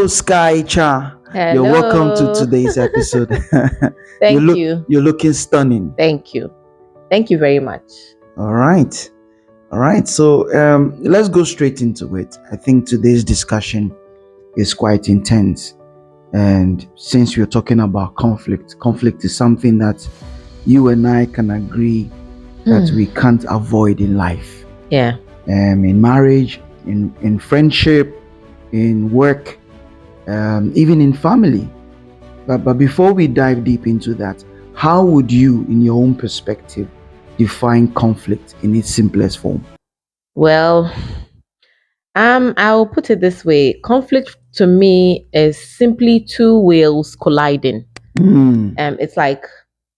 Skyakyaa. You're welcome to Hello. today's episode. you Thank look you. you're looking stunning. Thank you. Thank you very much. All right. All right. So let's go straight into it. I think today's discussion is quite intense. And since we're talking about conflict is something that you and I can agree that we can't avoid in life. Yeah. In marriage, in friendship, in work, even in family. But before we dive deep into that, how would you, in your own perspective, define conflict in its simplest form? Well, I'll put it this way. Conflict to me is simply two wheels colliding. It's like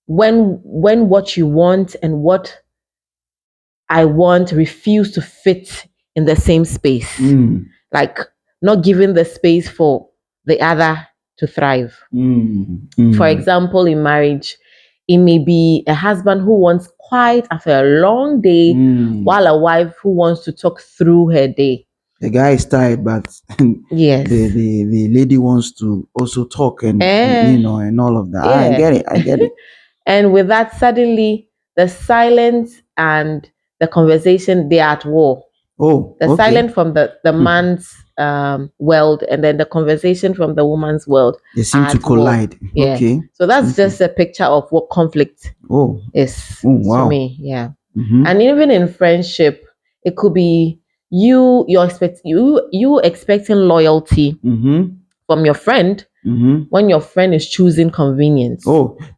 when what you want and what I want refuse to fit in the same space. Like not giving the space for the other to thrive. For example, in marriage, it may be a husband who wants quiet after a long day, while a wife who wants to talk through her day. The guy is tired, but Yes. the lady wants to also talk and and all of that. I get it. And with that, suddenly the silence and the conversation, they are at war. The silence from the man's world, and then the conversation from the woman's world. They seem to collide. Yeah. Okay. So that's just a picture of what conflict is wow. to me. Yeah. And even in friendship, it could be you expecting loyalty from your friend when your friend is choosing convenience.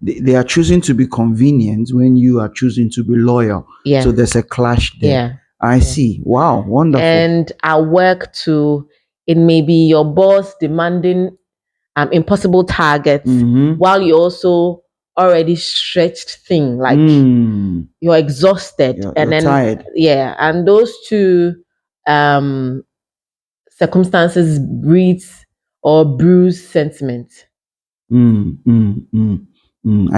They are choosing to be convenient when you are choosing to be loyal. Yeah. So there's a clash there. Yeah. I see. Wow, wonderful. And at work too, it may be your boss demanding impossible targets while you also already stretched thin, like you're exhausted and then tired. Yeah, and those two circumstances breeds or bruise sentiment. I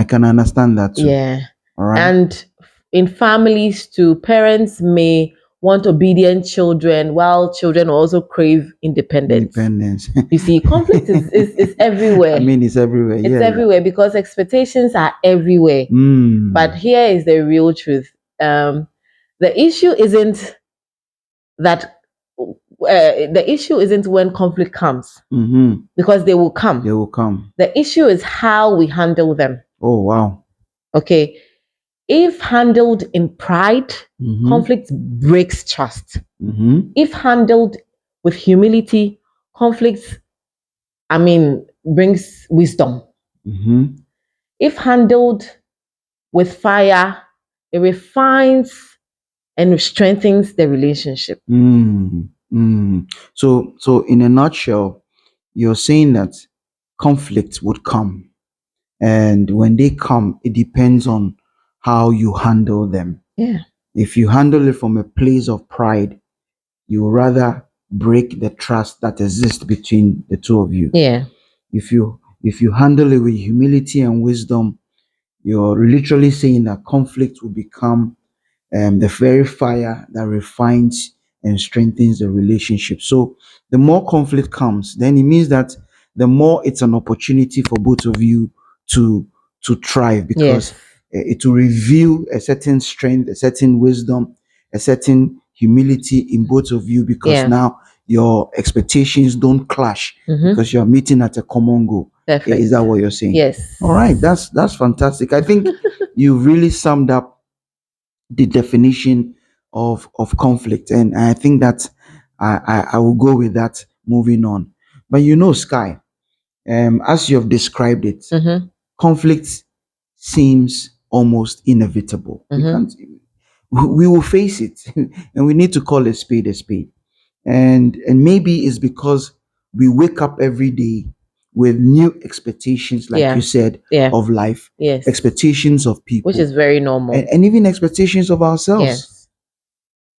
can understand that too. Yeah. All right. And in families too, parents may want obedient children while children also crave independence. You see, conflict is everywhere. I mean, it's everywhere. It's everywhere because expectations are everywhere. But here is the real truth. The issue isn't that the issue isn't when conflict comes, because they will come. They will come. The issue is how we handle them. Oh, wow. Okay. If handled in pride, conflict breaks trust. If handled with humility, conflict, brings wisdom. If handled with fire, it refines and strengthens the relationship. So in a nutshell, you're saying that conflict would come, and when they come, it depends on how you handle them. Yeah. If you handle it from a place of pride, you rather break the trust that exists between the two of you. Yeah. If you handle it with humility and wisdom, you're literally saying that conflict will become the very fire that refines and strengthens the relationship. So the more conflict comes, then it means that the more it's an opportunity for both of you to thrive, because it will reveal a certain strength, a certain wisdom, a certain humility in both of you, because now your expectations don't clash because you're meeting at a common goal. Perfect. Is that what you're saying? Yes. All right, that's fantastic. I think you really summed up the definition of conflict, and I think that I will go with that moving on. But Sky, as you have described it, conflict seems almost inevitable. We will face it, and we need to call a spade a spade. And maybe it's because we wake up every day with new expectations, like you said, of life, expectations of people, which is very normal, and even expectations of ourselves. Yes.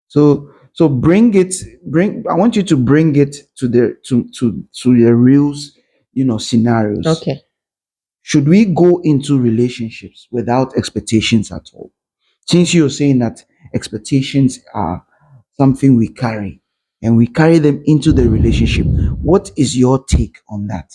So I want you to bring it to the real, scenarios. Okay. Should we go into relationships without expectations at all? Since you're saying that expectations are something we carry, and we carry them into the relationship, What is your take on that?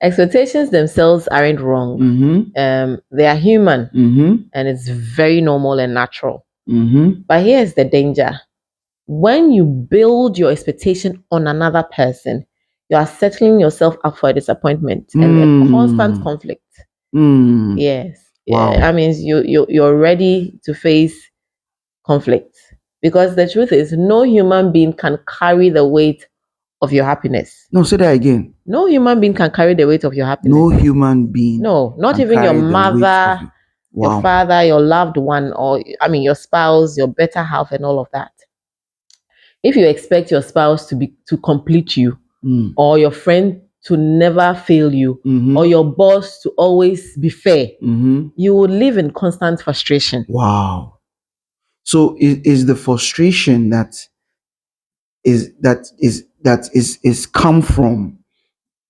Expectations themselves aren't wrong. They are human, and it's very normal and natural. But here's the danger. When you build your expectation on another person, you are settling yourself up for a disappointment and a constant conflict. Yes. Wow. Yeah, I mean, you're ready to face conflict, because the truth is, no human being can carry the weight of your happiness. No, say that again. No human being can carry the weight of your happiness. No human being. No, not can even your carry the weight mother, of it. Wow. your father, your loved one, or your spouse, your better half, and all of that. If you expect your spouse to complete you, or your friend to never fail you, or your boss to always be fair, you will live in constant frustration. Wow. So is the frustration that is come from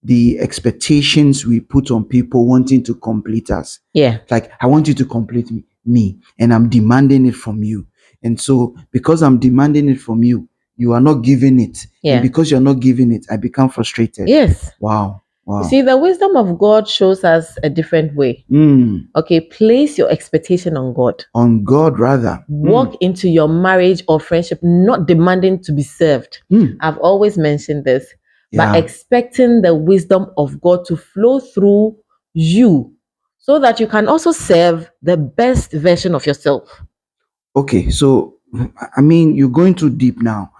the expectations we put on people wanting to complete us? Yeah. Like, I want you to complete me, and I'm demanding it from you. And so because I'm demanding it from you, you are not giving it. Yeah. And because you're not giving it, I become frustrated. Yes. Wow. You see, the wisdom of God shows us a different way. Okay, place your expectation on God. On God, rather. Walk into your marriage or friendship not demanding to be served. I've always mentioned this, but expecting the wisdom of God to flow through you so that you can also serve the best version of yourself. Okay, so, I mean, you're going too deep now.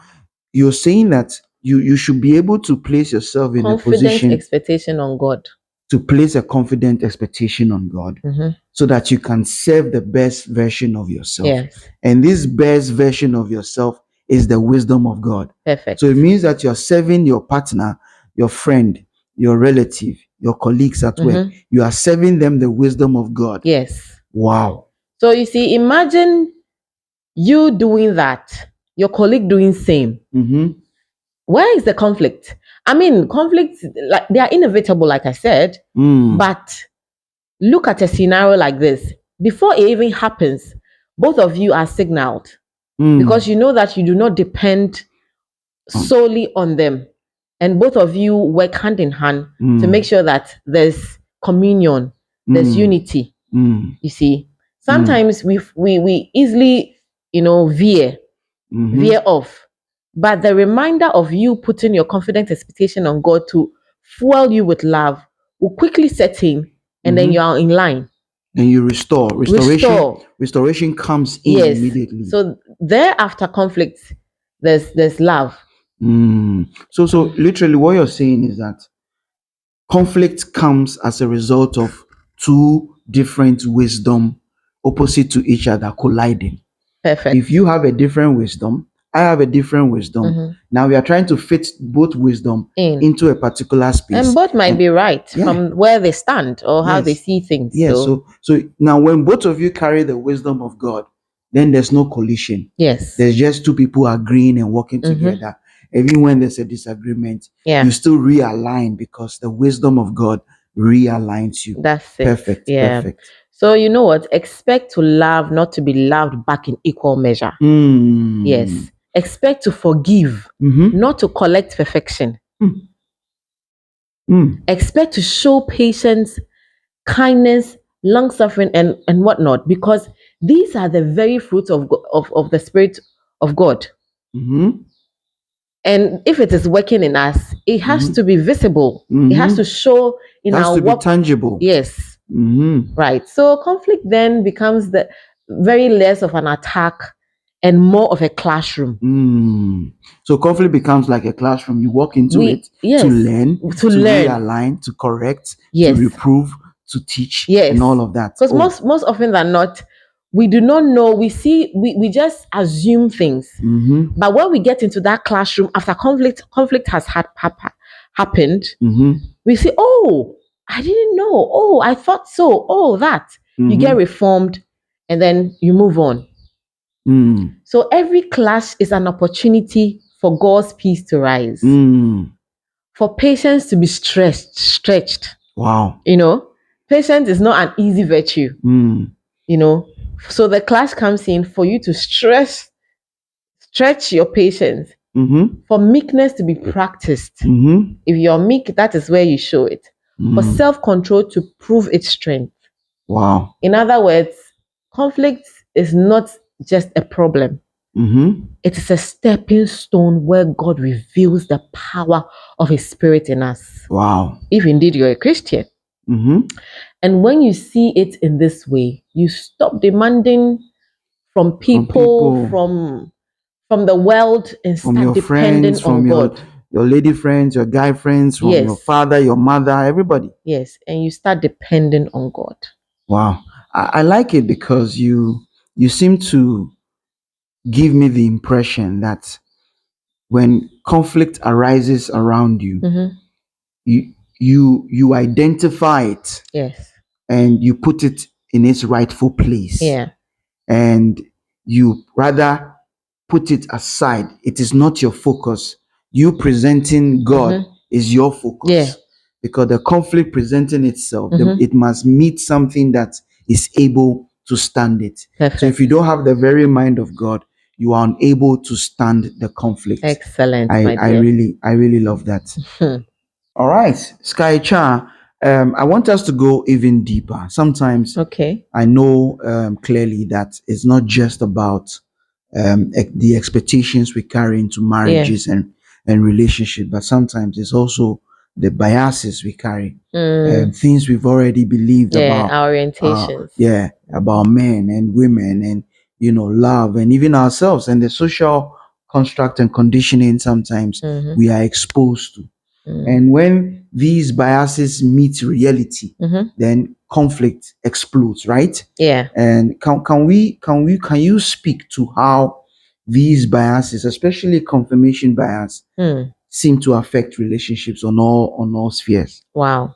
You're saying that you should be able to place yourself in a position expectation on God. To place a confident expectation on God, so that you can serve the best version of yourself. Yes. And this best version of yourself is the wisdom of God. Perfect. So it means that you're serving your partner, your friend, your relative, your colleagues at work. You are serving them the wisdom of God. Yes. Wow. So you see, imagine you doing that, your colleague doing same. Where is the conflict? I mean, conflicts, like, they are inevitable, like I said. But look at a scenario like this. Before it even happens, both of you are signaled, because you know that you do not depend solely on them, and both of you work hand in hand to make sure that there's communion, there's unity. You see, sometimes we easily veer off. But the reminder of you putting your confident expectation on God to fuel you with love will quickly set in, and then you are in line. And you restore. Restoration comes in immediately. So thereafter conflict, there's love. So literally what you're saying is that conflict comes as a result of two different wisdom opposite to each other colliding. Perfect. If you have a different wisdom, I have a different wisdom. Now we are trying to fit both wisdom into a particular space. And both might be right from where they stand or how they see things. Yes. So now when both of you carry the wisdom of God, then there's no collision. Yes. There's just two people agreeing and working together. Even when there's a disagreement, you still realign because the wisdom of God realigns you. That's it. Perfect. Yeah. Perfect. So you know what? Expect to love, not to be loved back in equal measure. Yes. Expect to forgive, not to collect perfection. Expect to show patience, kindness, long suffering, and whatnot, because these are the very fruits of the Spirit of God. And if it is working in us, it has to be visible. It has to show in our work. Be tangible. Yes. Right. So conflict then becomes the very less of an attack and more of a classroom. So conflict becomes like a classroom. You walk into it to learn, to realign, to correct, to reprove, to teach, and all of that. Because most often than not, we do not know. We just assume things. But when we get into that classroom after conflict has happened, we say, "Oh, I didn't know. Oh, I thought so. Oh, that." You get reformed, and then you move on. So every clash is an opportunity for God's peace to rise, for patience to be stretched. Wow. Patience is not an easy virtue. So the clash comes in for you to stretch Stretch your patience. Mm-hmm. For meekness to be practiced. Mm-hmm. If you're meek, that is where you show it. For self-control to prove its strength. Wow. In other words, conflict is not just a problem. Mm-hmm. It is a stepping stone where God reveals the power of His Spirit in us. Wow. If indeed you're a Christian. Mm-hmm. And when you see it in this way, you stop demanding from people, from the world, and from start your depending friends, on from God. your lady friends, your guy friends, from your Yes. father, your mother, everybody. Yes, and you start depending on God. Wow. I like it because you seem to give me the impression that when conflict arises around you, Mm-hmm. you identify it Yes. and you put it in its rightful place. Yeah. And you rather put it aside. It is not your focus. You presenting God is your focus. Yeah. Because the conflict presenting itself, Mm-hmm. it must meet something that is able to stand it. Perfect. So if you don't have the very mind of God, you are unable to stand the conflict. Excellent, my I dear. really love that. All right, Skyakyaa. I want us to go even deeper. Sometimes Okay. I know clearly that it's not just about the expectations we carry into marriages and relationships, but sometimes it's also the biases we carry, things we've already believed about, our orientations. about men and women and love and even ourselves and the social construct and conditioning sometimes we are exposed to. And when these biases meet reality, then conflict explodes, right? Yeah. And can you speak to how these biases, especially confirmation bias, seem to affect relationships on all spheres? Wow.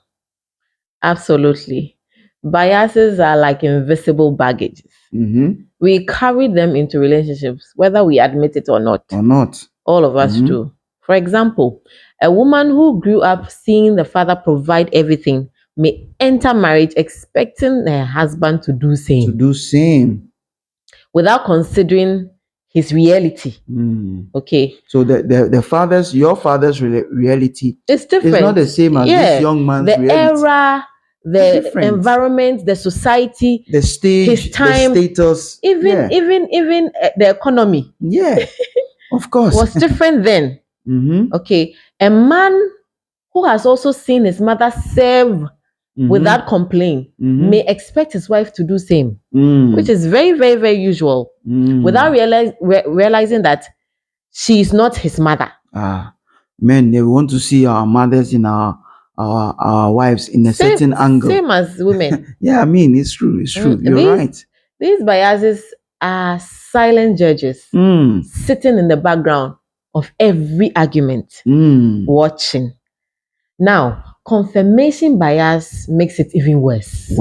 Absolutely. Biases are like invisible baggages. Mm-hmm. We carry them into relationships, whether we admit it or not. Or not. All of us do. For example, a woman who grew up seeing the father provide everything may enter marriage expecting her husband to do To same do same. without considering his reality. Okay. So your father's reality It's different. is not the same as this young man's the reality. era, the environment, the society, The stage, his time, the status, even the economy. Yeah, of course. Was different then. Okay. A man who has also seen his mother serve without complaint may expect his wife to do same, which is very, very, very usual, without realizing that she is not his mother. Men, they want to see our mothers in our wives in a certain angle. Same as women. Yeah, I mean, it's true. It's true. You're right. These biases are silent judges sitting in the background of every argument, watching. Now, confirmation bias makes it even worse.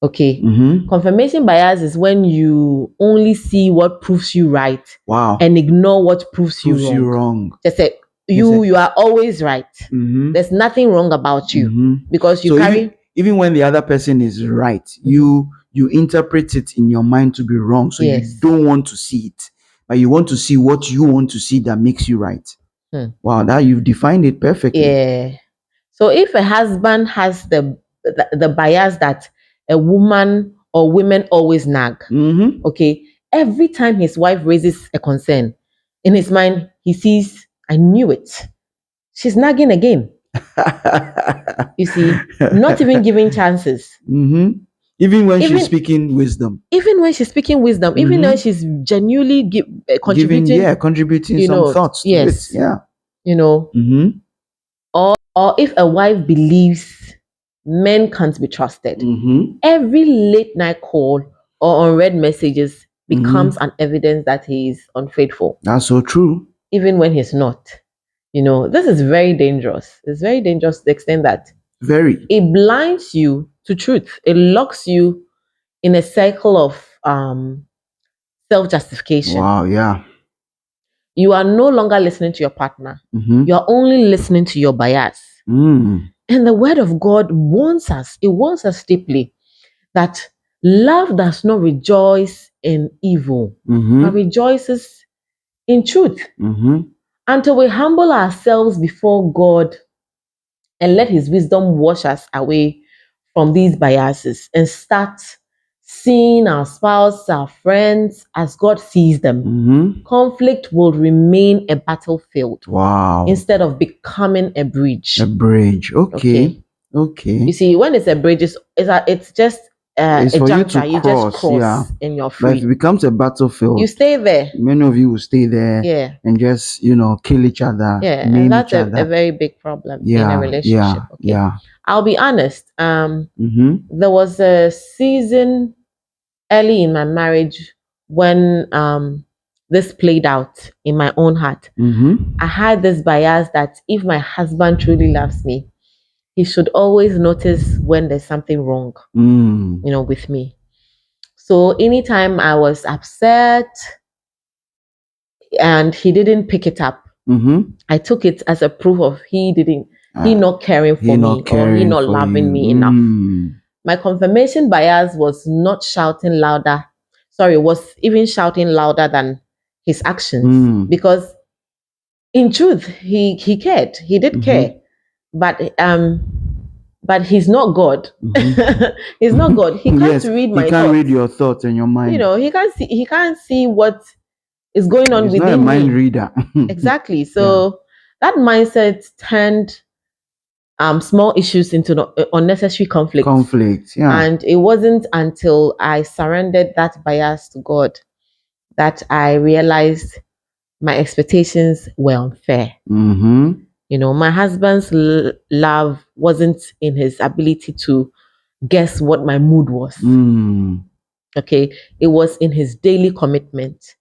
Okay. Confirmation bias is when you only see what proves you right. Wow. And ignore what proves you wrong. Just say you are always right. There's nothing wrong about you because you carry. Even when the other person is right, you interpret it in your mind to be wrong. So you don't want to see it, but you want to see what you want to see that makes you right. Wow, that you've defined it perfectly. Yeah. So if a husband has the bias that a woman or women always nag, okay, every time his wife raises a concern, in his mind he sees, I knew it. She's nagging again. You see, not even giving chances. Even when she's speaking wisdom. Even when she's speaking wisdom, even when she's genuinely contributing some thoughts to it. Yeah. Or if a wife believes men can't be trusted, every late night call or unread messages becomes an evidence that he is unfaithful. That's so true. Even when he's not. This is very dangerous. It's very dangerous to the extent that it blinds you to truth. It locks you in a cycle of self-justification. Wow, yeah. You are no longer listening to your partner. You are only listening to your bias. And the word of God warns us, it warns us deeply that love does not rejoice in evil, but rejoices in truth. Until we humble ourselves before God and let His wisdom wash us away from these biases and start seeing our spouse, our friends as God sees them, conflict will remain a battlefield. Wow. Instead of becoming a bridge. A bridge. Okay. You see, when it's a bridge, it's just it's a for juncture. you You just cross and you're But if free. it becomes a battlefield, You stay there. many of you will stay there and just, kill each other. Yeah, name and that's each other. a very big problem in Yeah, a relationship. yeah. I'll be honest. There was a season early in my marriage when this played out in my own heart. I had this bias that if my husband truly loves me, he should always notice when there's something wrong, with me. So anytime I was upset and he didn't pick it up, I took it as a proof of he not caring for me or he not loving me enough. My confirmation bias was not shouting louder. Sorry, was even shouting louder than his actions, because in truth, he cared. He did care, but he's not God. He's not God. He can't read my thoughts. He can't read your thoughts and your mind. He can't see what is going on within me. He's not a mind reader. Exactly. So that mindset turned small issues into unnecessary conflict. And it wasn't until I surrendered that bias to God that I realized my expectations were unfair. My husband's love wasn't in his ability to guess what my mood was. Okay, it was in his daily commitment,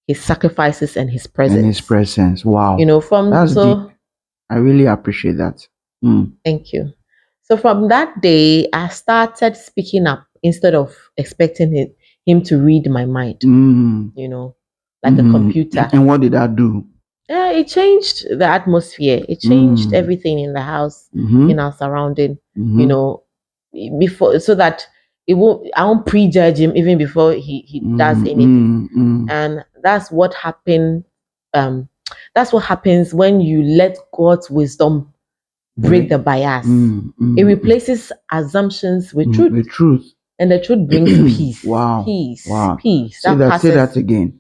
his sacrifices, and his presence. Wow. That's deep. I really appreciate that. Thank you. So from that day, I started speaking up instead of expecting him to read my mind. Like a computer. And what did that do? It changed the atmosphere. It changed everything in the house, in our surrounding. Before, so that I won't prejudge him even before he does anything. And that's what happened. That's what happens when you let God's wisdom break the bias. It replaces assumptions with truth. With truth. And the truth brings peace. Wow. Peace. Wow. Peace. Say that again.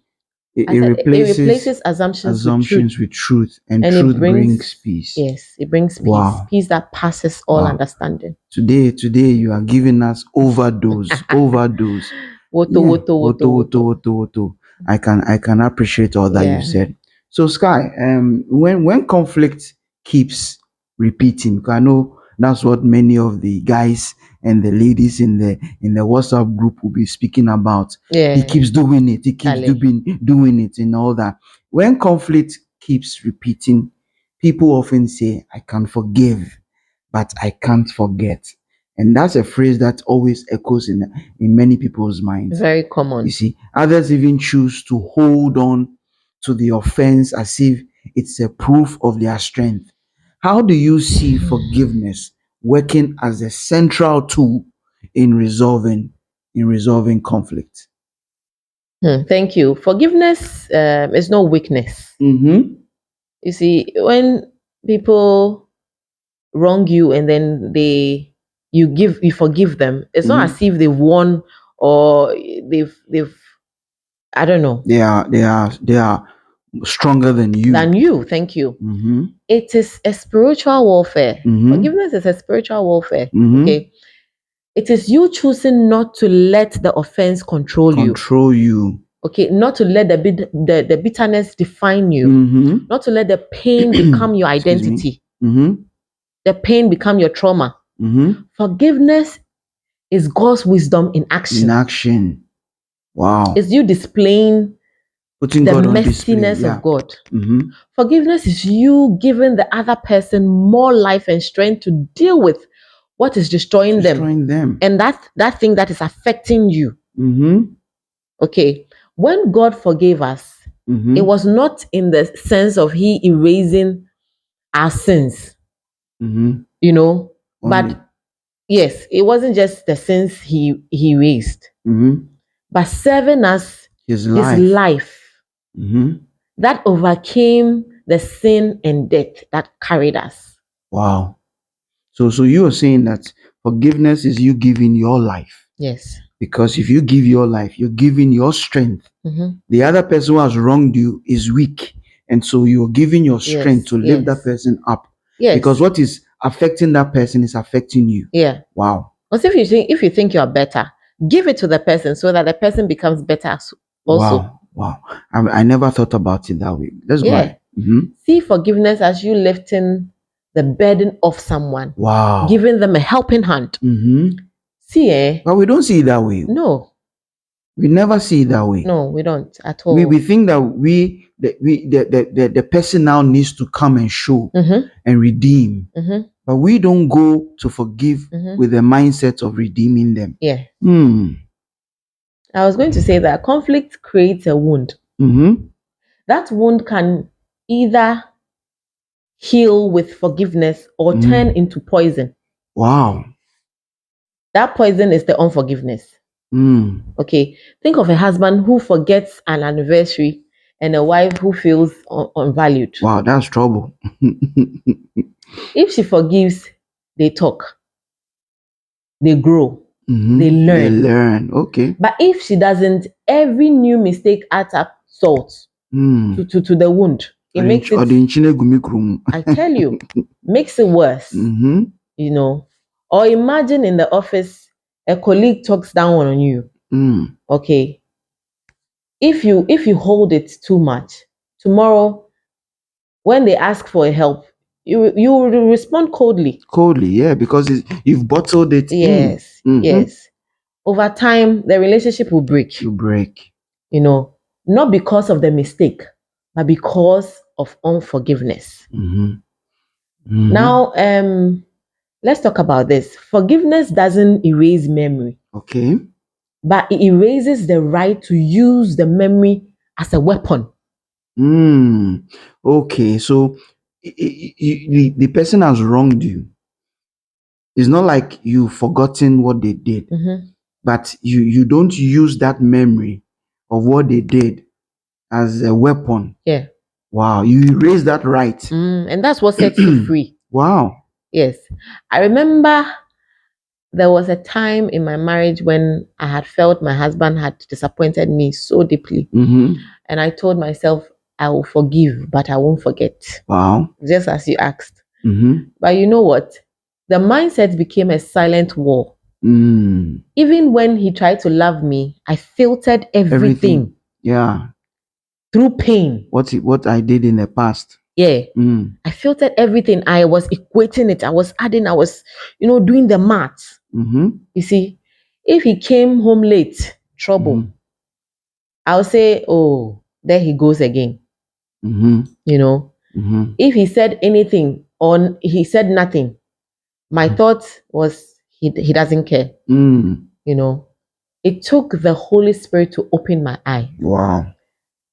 It replaces assumptions with truth, and truth brings peace. Yes, it brings peace. Wow. Peace that passes all understanding. Today you are giving us overdose. Woto. I can appreciate all that you said. So Sky, when conflict keeps repeating, because I know that's what many of the guys and the ladies in the WhatsApp group will be speaking about. He keeps doing it. He keeps doing it and all that. When conflict keeps repeating, people often say, "I can forgive, but I can't forget." And that's a phrase that always echoes in many people's minds. Very common. You see, others even choose to hold on to the offense as if it's a proof of their strength. How do you see forgiveness working as a central tool in resolving conflict? Thank you. Forgiveness is no weakness. You see, when people wrong you and then you forgive them, it's not as if they've won or they've I don't know. They are stronger than you. Thank you. It is a spiritual warfare. Forgiveness is a spiritual warfare. Okay. It is you choosing not to let the offense control you. Okay, not to let the bitterness define you. Not to let the pain become your identity. The pain become your trauma. Forgiveness is God's wisdom in action. Wow. It's you displaying putting the God on messiness display. of God. Forgiveness is you giving the other person more life and strength to deal with what is destroying them. And that thing that is affecting you. Okay. When God forgave us, it was not in the sense of He erasing our sins. But yes, it wasn't just the sins He erased, but serving us His life. that overcame the sin and death that carried us. Wow. So you are saying that forgiveness is you giving your life. Yes. Because if you give your life, you're giving your strength. Mm-hmm. The other person who has wronged you is weak. And so you're giving your strength to lift that person up. Yes. Because what is affecting that person is affecting you. Yeah. Wow. Because if you think you're better, give it to the person so that the person becomes better also. Wow. I never thought about it that way. That's why. Mm-hmm. See forgiveness as you lifting the burden off someone. Wow. Giving them a helping hand. Mm-hmm. See, But we don't see it that way. No. We never see it that way. No, we don't at all. We think that the person now needs to come and show and redeem. Mm-hmm. But we don't go to forgive with the mindset of redeeming them. Yeah. I was going to say that conflict creates a wound. Mm-hmm. That wound can either heal with forgiveness or turn into poison. Wow. That poison is the unforgiveness. Okay. Think of a husband who forgets an anniversary and a wife who feels unvalued. Wow, that's trouble. If she forgives, they talk. They grow. They learn. Okay. But if she doesn't, every new mistake adds up salt to the wound. It makes it, I tell you, makes it worse. You know. Or imagine in the office, a colleague talks down on you. Okay. If you hold it too much, tomorrow, when they ask for help, you will respond coldly. Yeah, because you've bottled it. Yes. Yes. Over time, the relationship will break. You break. You know, not because of the mistake, but because of unforgiveness. Now, let's talk about this. Forgiveness doesn't erase memory. Okay. But it erases the right to use the memory as a weapon. Okay, so the person has wronged you. It's not like you've forgotten what they did, but you don't use that memory of what they did as a weapon. Yeah. Wow, you erase that right. And that's what sets you free. Wow. Yes. I remember there was a time in my marriage when I had felt my husband had disappointed me so deeply. And I told myself, I will forgive, but I won't forget. Wow. Just as you asked. But you know what? The mindset became a silent war. Even when he tried to love me, I filtered everything. Yeah. Through pain. What I did in the past. Yeah. I filtered everything. I was equating it. I was adding. I was, doing the math. You see, if he came home late, trouble. I'll say, oh, there he goes again. If he said anything or he said nothing, my thought was he doesn't care. It took the Holy Spirit to open my eye. Wow.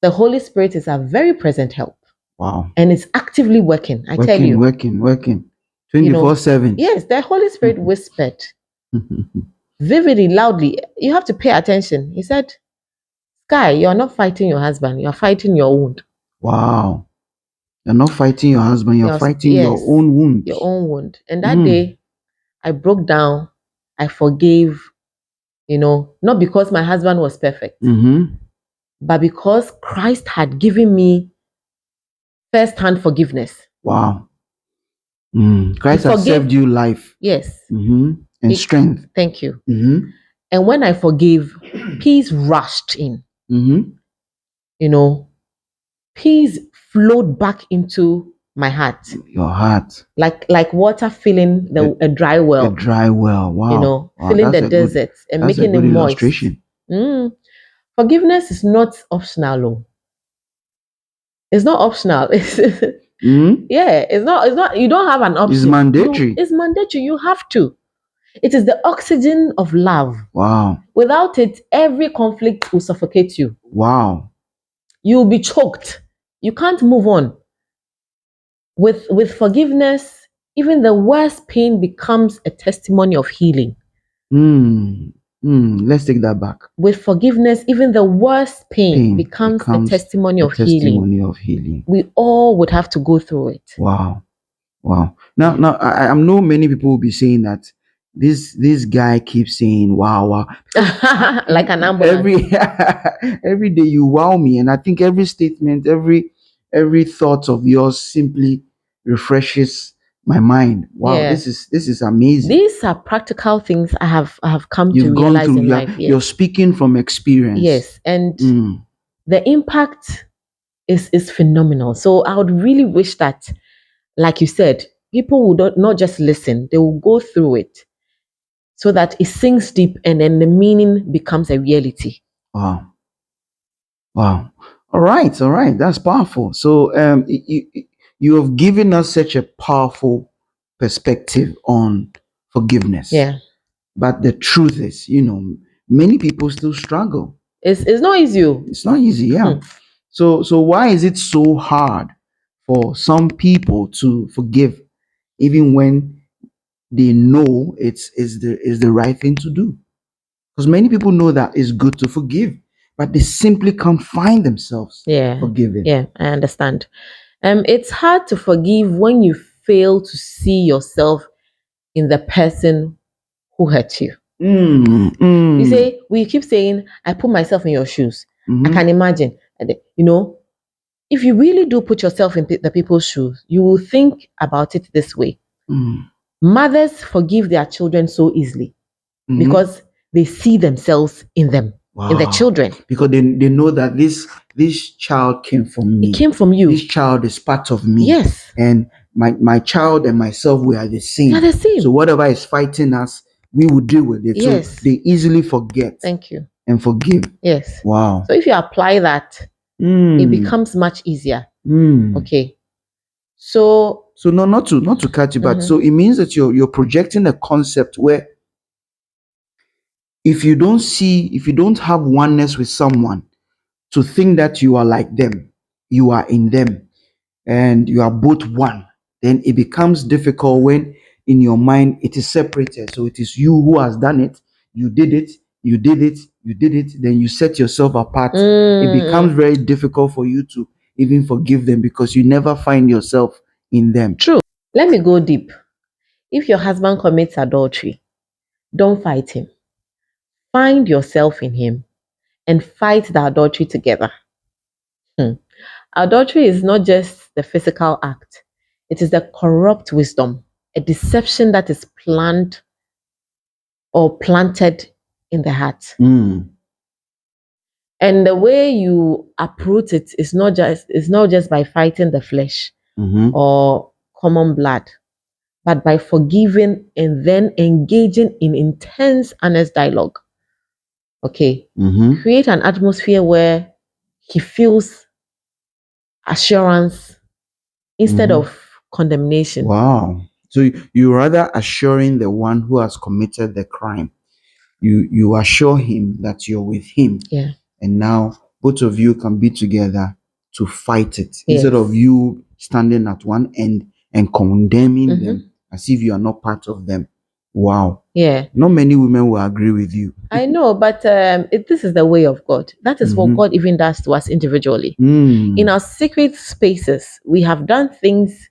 The Holy Spirit is a very present help. Wow. And it's actively working. I tell you. Working. 24/7. Yes, the Holy Spirit whispered vividly, loudly. You have to pay attention. He said, Sky, you're not fighting your husband. You're fighting your wound. Wow. You're not fighting your husband. You're fighting your own wound. Your own wound. And that day, I broke down. I forgave, not because my husband was perfect, but because Christ had given me first-hand forgiveness. Wow. Christ has saved you life. Yes. And strength. Thank you. And when I forgave, peace rushed in. Peace flowed back into my heart. Your heart. Like water filling a dry well. A dry well. Wow. Filling the desert and making it moist. Forgiveness is not optional. It's not optional. Yeah, it's not. You don't have an option. It's mandatory. It's mandatory. You have to. It is the oxygen of love. Wow. Without it, every conflict will suffocate you. Wow. You'll be choked. You can't move on. With forgiveness, even the worst pain becomes a testimony of healing. Let's take that back. With forgiveness, even the worst pain becomes a testimony of healing. We all would have to go through it. Wow. Now, I know many people will be saying that this guy keeps saying wow. Like an ambulance. Every day you wow me, and I think every statement, every thought of yours simply refreshes my mind. Wow, Yeah. this is amazing. These are practical things I have come You've to gone realize through. in life. Yes. You're speaking from experience. Yes, and the impact is phenomenal. So I would really wish that, like you said, people would not just listen; they will go through it, so that it sinks deep, and then the meaning becomes a reality. Wow. All right. That's powerful. So you have given us such a powerful perspective on forgiveness. Yeah. But the truth is, many people still struggle. It's not easy. It's not easy, yeah. So why is it so hard for some people to forgive, even when they know it's the right thing to do? Because many people know that it's good to forgive, but they simply can't find themselves forgiving. Yeah, I understand. It's hard to forgive when you fail to see yourself in the person who hurt you. You say, we keep saying, I put myself in your shoes. I can imagine. If you really do put yourself in the people's shoes, you will think about it this way. Mothers forgive their children so easily because they see themselves in them, in their children. Because they know that this child came from me. It came from you. This child is part of me. Yes. And my child and myself, we are the same. They're the same. So whatever is fighting us, we will deal with it. Yes. So they easily forget. Thank you. And forgive. Yes. Wow. So if you apply that, it becomes much easier. Okay. So no, not to cut you, but so it means that you're projecting a concept where if you don't have oneness with someone, to think that you are like them, you are in them, and you are both one, then it becomes difficult when in your mind it is separated. So it is you who has done it, you did it, then you set yourself apart. It becomes very difficult for you to even forgive them because you never find yourself in them. True. Let me go deep. If your husband commits adultery, don't fight him. Find yourself in him and fight the adultery together. Adultery is not just the physical act, it is the corrupt wisdom, a deception that is planned or planted in the heart. And the way you uproot it is not just by fighting the flesh or common blood, but by forgiving and then engaging in intense, honest dialogue. Okay. Create an atmosphere where he feels assurance instead of condemnation. Wow. So you rather assuring the one who has committed the crime. You assure him that you're with him. Yeah. And now both of you can be together to fight it. Instead of you standing at one end and condemning them as if you are not part of them. Wow. Yeah. Not many women will agree with you. I know, but this is the way of God. That is what God even does to us individually. In our secret spaces, we have done things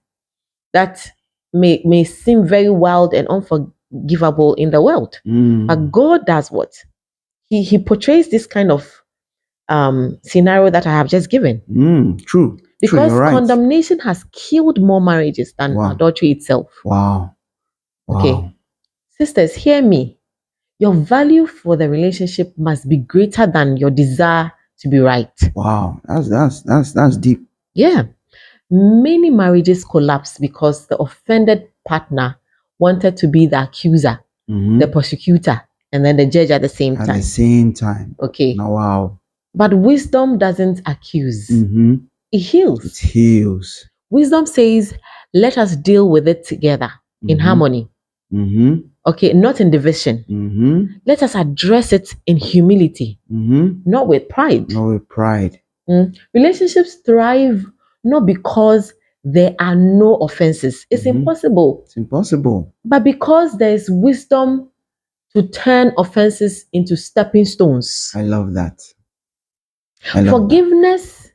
that may seem very wild and unforgivable in the world. But God does what? He portrays this kind of scenario that I have just given. True. Because you're right. condemnation has killed more marriages than adultery itself. Wow. Okay. Sisters, hear me. Your value for the relationship must be greater than your desire to be right. Wow. That's deep. Yeah. Many marriages collapse because the offended partner wanted to be the accuser, the prosecutor, and then the judge at the same time. At the same time. Okay. Now, wow. But wisdom doesn't accuse. It heals. It heals. Wisdom says, let us deal with it together in harmony. Okay, not in division. Let us address it in humility, not with pride. Not with pride. Relationships thrive not because there are no offenses. It's impossible. It's impossible. But because there is wisdom to turn offenses into stepping stones. I love that. I love Forgiveness,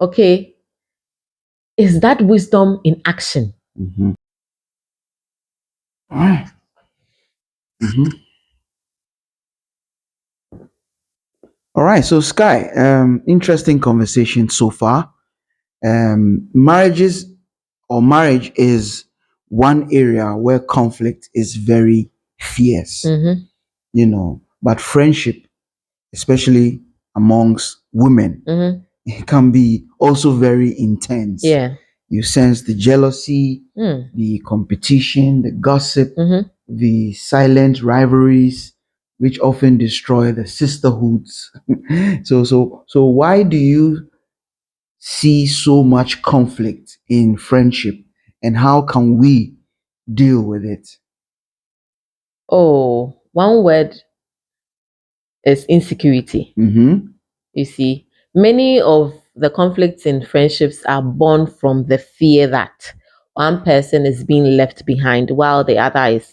okay, is that wisdom in action. that. Mm-hmm. All right. Mm-hmm. All right. So, Sky, interesting conversation so far. Marriages or marriage is one area where conflict is very fierce, Mm-hmm. but friendship, especially amongst women, Mm-hmm. it can be also very intense. Yeah. You sense the jealousy, Mm. the competition, the gossip, Mm-hmm. the silent rivalries, which often destroy the sisterhoods. So why do you see so much conflict in friendship, and how can we deal with it? Oh, one word is insecurity. Mm-hmm. You see, many of the conflicts in friendships are born from the fear that one person is being left behind while the other is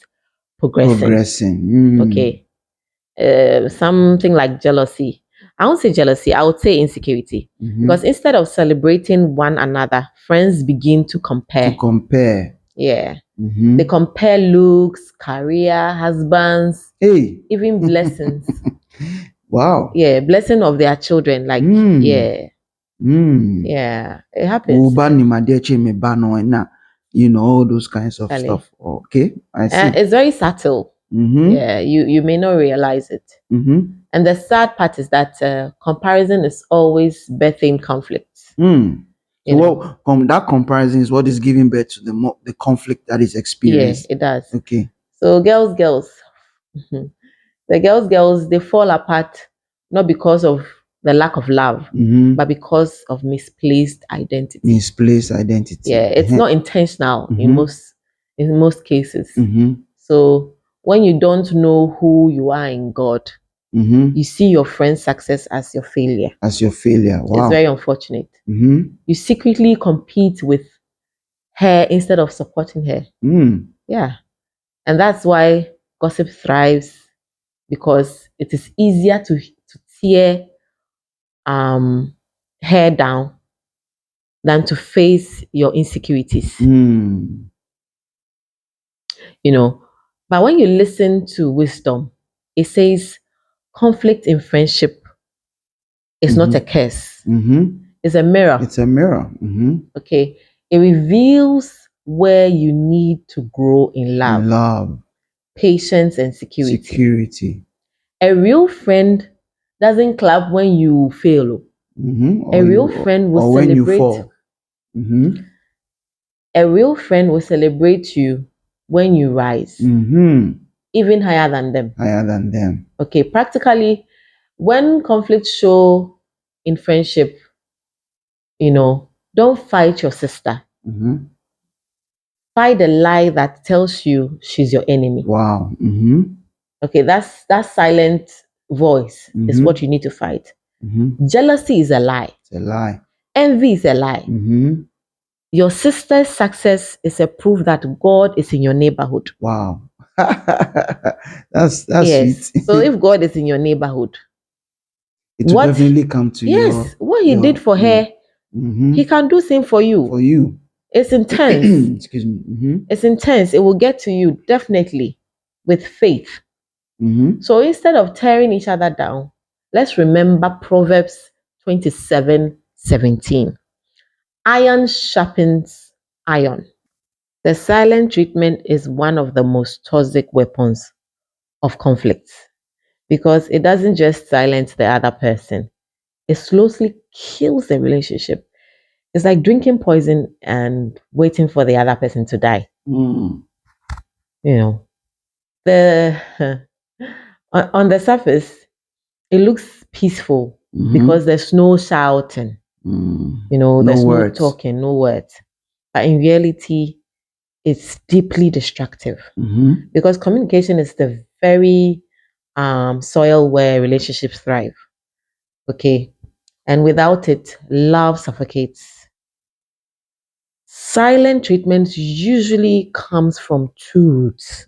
progressing. Okay. Something like jealousy. I won't say jealousy, I would say insecurity. Mm-hmm. Because instead of celebrating one another, friends begin to compare. To compare. Yeah. Mm-hmm. They compare looks, career, husbands, Hey. even blessings. Wow. Yeah, blessing of their children. Like, yeah. Yeah, it happens. All those kinds of Really. stuff. Okay, I see. It's very subtle. Mm-hmm. Yeah, you may not realize it. Mm-hmm. And the sad part is that comparison is always birthing conflicts. So that comparison is what is giving birth to the conflict that is experienced. Yeah, it does. Okay. So girls, mhm. The girls, they fall apart not because of the lack of love, Mm-hmm. but because of misplaced identity. Misplaced identity. Yeah, it's not intentional in Mm-hmm. most cases. Mm-hmm. So when you don't know who you are in God, Mm-hmm. you see your friend's success as your failure. As your failure. Wow. It's very unfortunate. Mm-hmm. You secretly compete with her instead of supporting her. Yeah. And that's why gossip thrives, because it is easier to tear her down than to face your insecurities. But when you listen to wisdom, it says conflict in friendship is not a curse. It's a mirror. It's a mirror. Okay. It reveals where you need to grow in love, Love, patience, and security. security. A real friend doesn't clap when you fail. A real friend will when you celebrate. fall. A real friend will celebrate you when you rise, even higher than them. Higher than them. Okay, practically, when conflicts show in friendship, don't fight your sister. Fight the lie that tells you she's your enemy. Wow. Okay, that silent voice is what you need to fight. Jealousy is a lie. It's a lie. Envy is a lie. Your sister's success is a proof that God is in your neighborhood. Wow. that's Yes. sweet. So if God is in your neighborhood, it will definitely come to you. Yes, what he did for her, he can do same for you. For you. It's intense. Excuse me. It's intense. It will get to you definitely with faith. So instead of tearing each other down, let's remember Proverbs 27:17. Iron sharpens iron. The silent treatment is one of the most toxic weapons of conflict, because it doesn't just silence the other person, it slowly kills the relationship. It's like drinking poison and waiting for the other person to die. The on the surface, it looks peaceful because there's no shouting, there's no talking, no words. But in reality, it's deeply destructive, because communication is the very soil where relationships thrive. Okay. And without it, love suffocates. Silent treatment usually comes from two roots: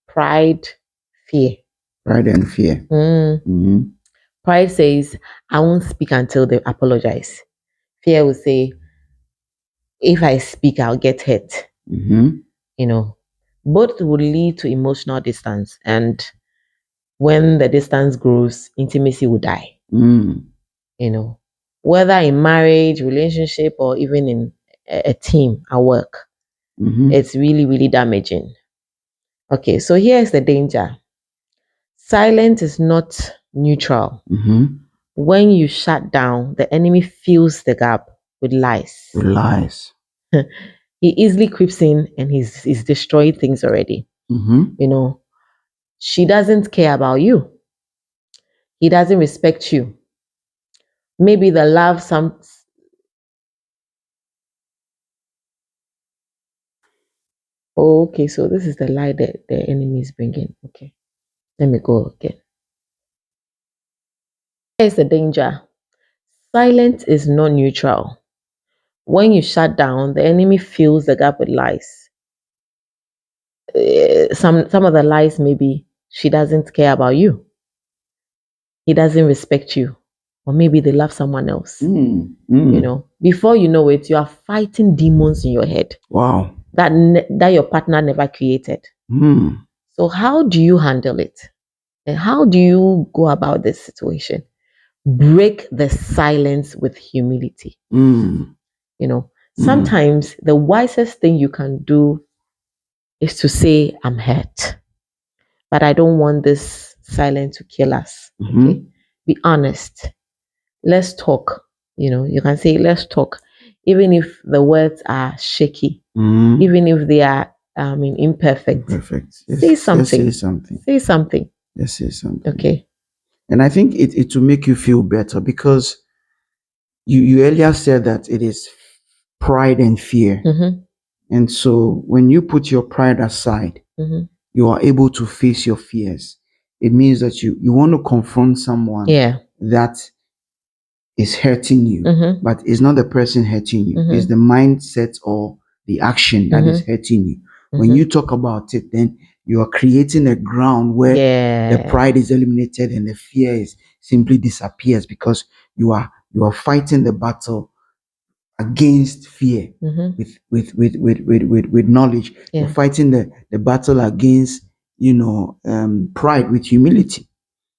pride, Fear. Pride and fear. Pride says, I won't speak until they apologize. Fear will say, if I speak, I'll get hurt. You know, both would lead to emotional distance. And when the distance grows, intimacy will die. You know, whether in marriage, relationship, or even in a team at work, it's really, really damaging. Okay, so here's the danger. Silence is not neutral. When you shut down, the enemy fills the gap with lies. He easily creeps in and he's destroying things already. You know, she doesn't care about you. He doesn't respect you. Maybe the love okay, so this is the lie that the enemy is bringing. Okay, let me go again. Here's the danger. Silence is not neutral. When you shut down, the enemy fills the gap with lies. Some of the lies maybe she doesn't care about you. He doesn't respect you. Or maybe they love someone else. You know, before you know it, you are fighting demons in your head. Wow. That your partner never created. So how do you handle it? And how do you go about this situation? Break the silence with humility. You know, sometimes the wisest thing you can do is to say, I'm hurt, but I don't want this silence to kill us. Okay? Be honest. Let's talk. You know, you can say, let's talk. Even if the words are shaky, even if they are imperfect. Yes. Say something. Yes, say something. Say something. Yes, say something. Okay. And I think it will make you feel better because you earlier said that it is pride and fear. And so when you put your pride aside, you are able to face your fears. It means that you want to confront someone that is hurting you, but it's not the person hurting you. It's the mindset or the action that is hurting you. When you talk about it, then you are creating a ground where the pride is eliminated and the fear is simply disappears because you are fighting the battle against fear with knowledge. You're fighting the battle against pride with humility.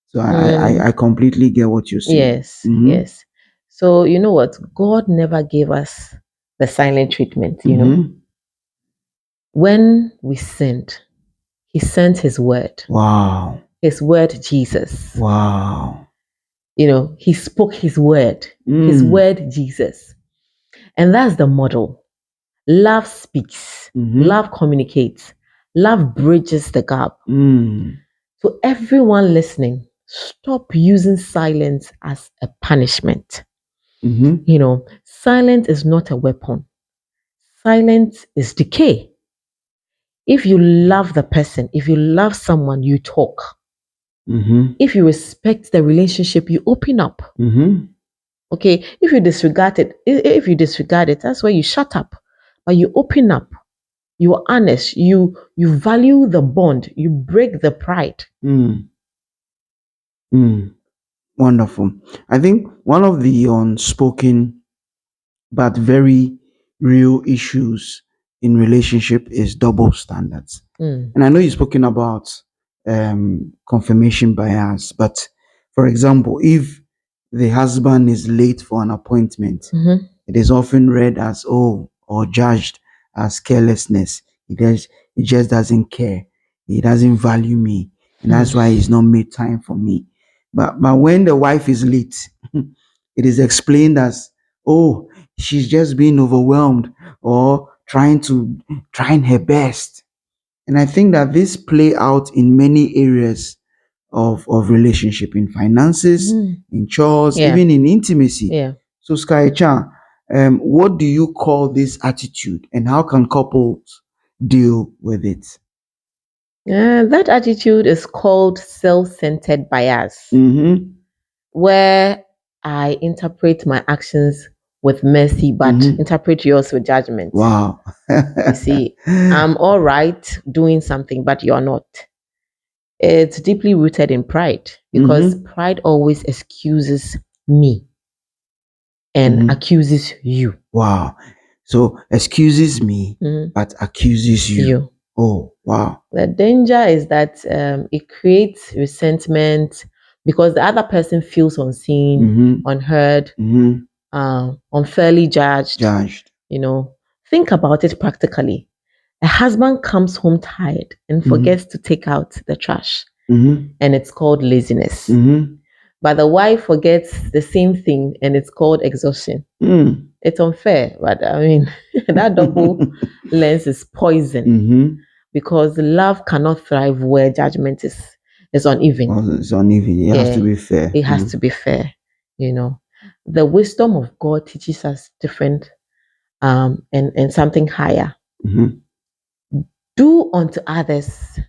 So I completely get what you're saying. Yes. So you know what? God never gave us the silent treatment, you know. When we sinned, He sent His word. Wow. His word, Jesus. Wow. You know, He spoke His word. His word, Jesus. And that's the model. Love speaks. Love communicates. Love bridges the gap. So everyone listening, stop using silence as a punishment. You know, silence is not a weapon. Silence is decay. If you love the person, if you love someone, you talk. If you respect the relationship, you open up. Okay, if you disregard it, that's where you shut up. But you open up. You are honest. You value the bond. You break the pride. Wonderful. I think one of the unspoken but very real issues in relationship is double standards. And I know you've spoken about confirmation bias, but for example, if the husband is late for an appointment, it is often read as or judged as carelessness. He just doesn't care. He doesn't value me, and that's why he's not made time for me. But when the wife is late, it is explained as, oh, she's just being overwhelmed or trying her best. And I think that this play out in many areas of relationship, in finances, in chores, even in intimacy. So Skyakyaa, what do you call this attitude and how can couples deal with it? That attitude is called self-centered bias, where I interpret my actions with mercy, but interpret yours with judgment. Wow. You see, I'm all right doing something, but you're not. It's deeply rooted in pride because pride always excuses me and accuses you. Wow. So excuses me, but accuses you. Oh, wow. The danger is that it creates resentment because the other person feels unseen, unheard, unfairly judged. Think about it practically. A husband comes home tired and forgets to take out the trash, and it's called laziness. But the wife forgets the same thing and it's called exhaustion. It's unfair, but I mean, that double lens is poison because love cannot thrive where judgment is uneven. Oh, it's uneven. It has to be fair. It has to be fair. The wisdom of God teaches us different and something higher. Do unto others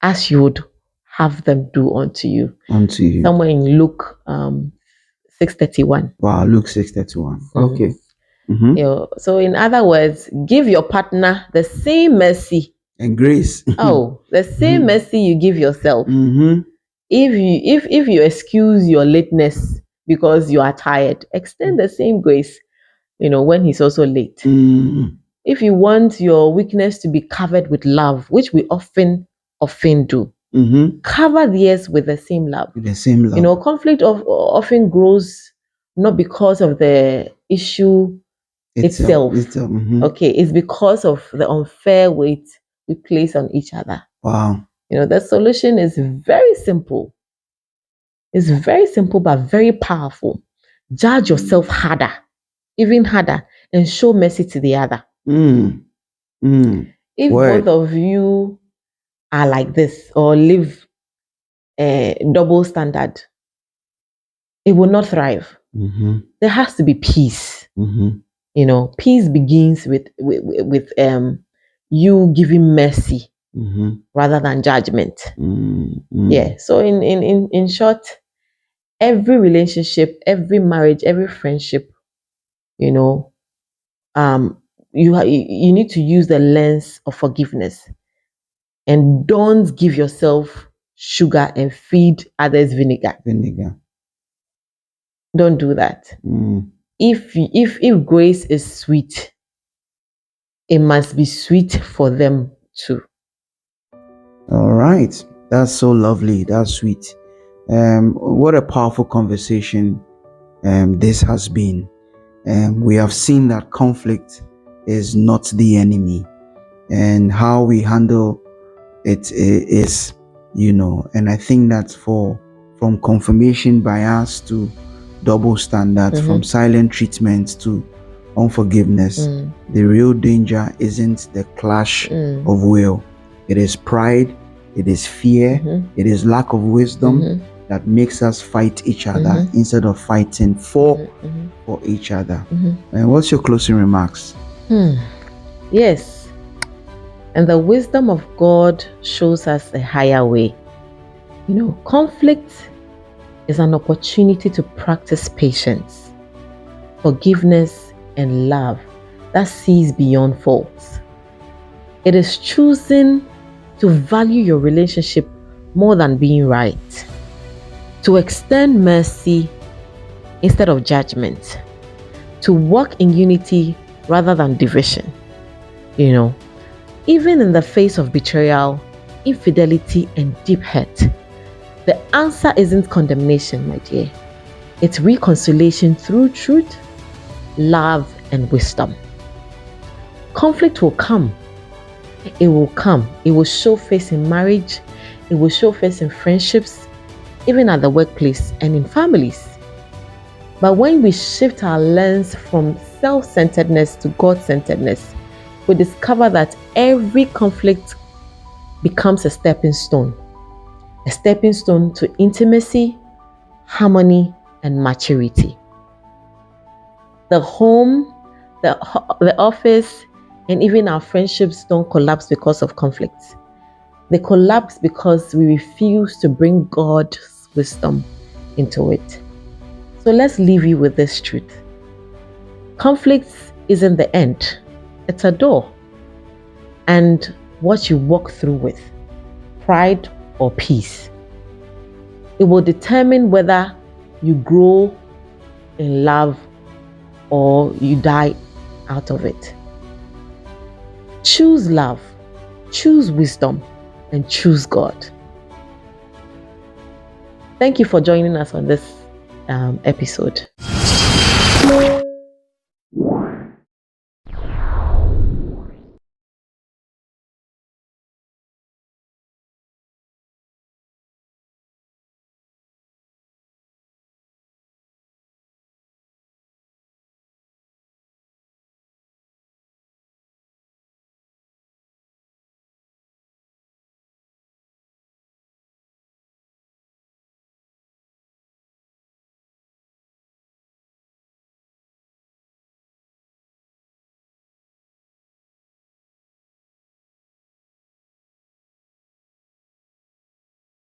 as you would have them do unto you. Somewhere in Luke 6:31. Wow, Luke 6:31. Okay. So in other words, give your partner the same mercy and grace. The same mercy you give yourself. If you excuse your lateness because you are tired, extend the same grace, when he's also late. If you want your weakness to be covered with love, which we often do, cover theirs with the same love. Conflict often grows not because of the issue itself. Okay, it's because of the unfair weight we place on each other. Wow. The solution is very simple. It's very simple but very powerful. Judge yourself harder, even harder, and show mercy to the other. If both of you are like this or live a double standard, it will not thrive. There has to be peace. Peace begins with you giving mercy rather than judgment. Yeah. So in short, every relationship, every marriage, every friendship, you need to use the lens of forgiveness, and don't give yourself sugar and feed others vinegar. Don't do that. If grace is sweet, it must be sweet for them too. All right. That's so lovely. That's sweet. What a powerful conversation this has been. We have seen that conflict is not the enemy, and how we handle it is, and I think that from confirmation bias to double standards, from silent treatment to unforgiveness, the real danger isn't the clash of will. It is pride, it is fear, it is lack of wisdom that makes us fight each other instead of fighting for each other. And what's your closing remarks? Yes. And the wisdom of God shows us a higher way. Conflict is an opportunity to practice patience, forgiveness, and love that sees beyond faults. It is choosing to value your relationship more than being right, to extend mercy instead of judgment, to walk in unity rather than division. Even in the face of betrayal, infidelity, and deep hurt, the answer isn't condemnation, my dear. It's reconciliation through truth, love, and wisdom. Conflict will come. It will come. It will show face in marriage. It will show face in friendships, even at the workplace and in families. But when we shift our lens from self-centeredness to God-centeredness, we discover that every conflict becomes a stepping stone to intimacy, harmony, and maturity. The home, the office, and even our friendships don't collapse because of conflicts. They collapse because we refuse to bring God's wisdom into it. So let's leave you with this truth. Conflict isn't the end. It's a door. And what you walk through with pride or peace. It will determine whether you grow in love or you die out of it. Choose love, choose wisdom, and choose God. Thank you for joining us on this episode.